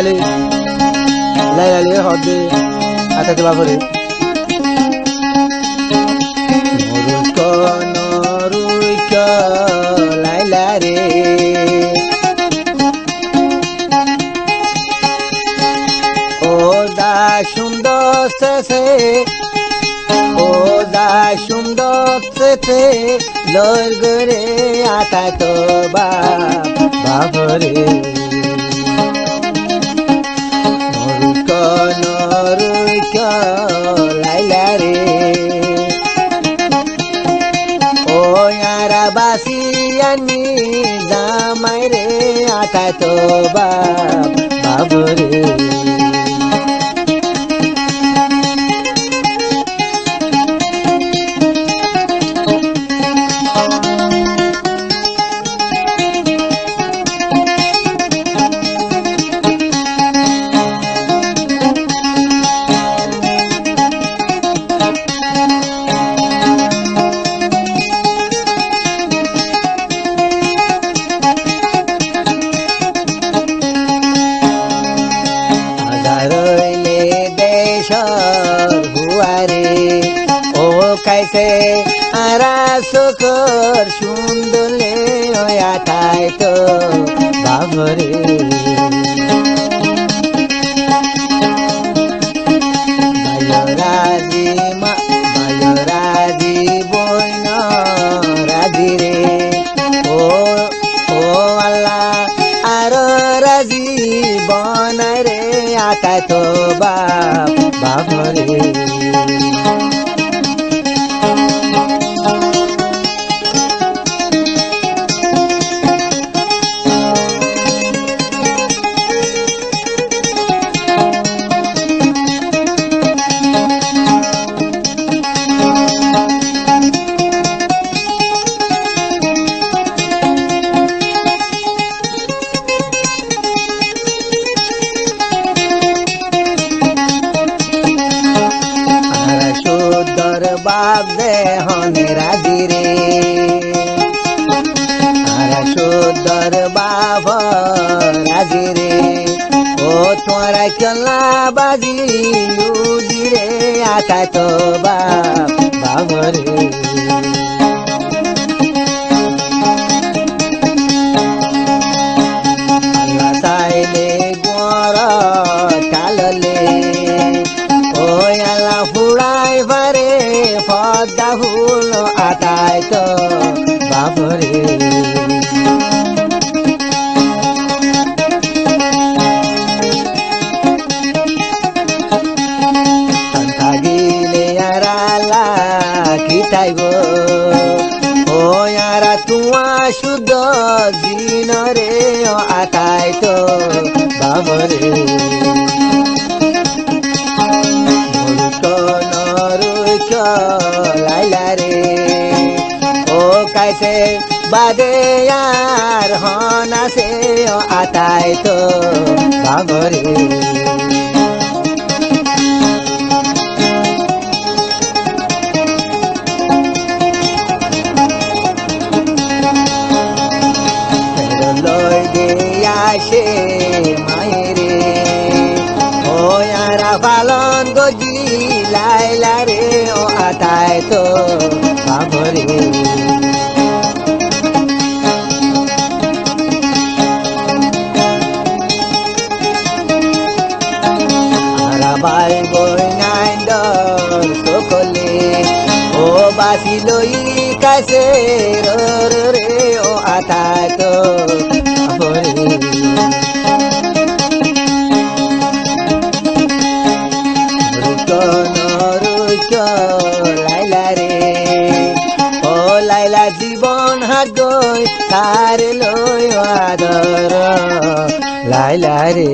লাইলালি লাইলালি হদে আতা তো বাবরে মরুল কনরুই ক লাইলা রে ও দা সুন্দর সে ও দা সুন্দর সে লর গরে আতা তো বাবরে লাইলা রে ও ইয়ারা বাসিয়ানি জামাই রে আতা তো বাবরে ও কাইসে আরা সুখর সুন্দলে আতাই তো বাবরে রাজি রাজি বইন রাজি রে ও আল্লাহ আর রাজি বনাই রে আতাই তো বাবরে বাপ দে হনে রাজি রে আর সুদর বাপ রাজি রে ও তোরা চলা বাজি লুদি রে আতা তো বাবরে আল্লাহ তাইলে গোর কাললে ও আল্লাহ ফুড়াই পারে পদ্মা ফুল আতাই তো বাবরে থাকিলে আরালা কিতাইব ও আরা তুয়া শুদ্ধ দিন রে আতাই তো বাবরে লাইলা রে ও কাইসে বাদে আর হন আছে আতাই তো বাবরে লই দে আসে মায়েরে ও ইয়ারা পালন গজি লাইলা রে ও আতাই তো বাবরে আরা বাই বই নাই দর সকলে ও বাসি লই কাছে রে ও আতাই তো বাবরে লাইলা রে ও লাইলা জীবন হাত গই তার লই আদর লাইলা রে।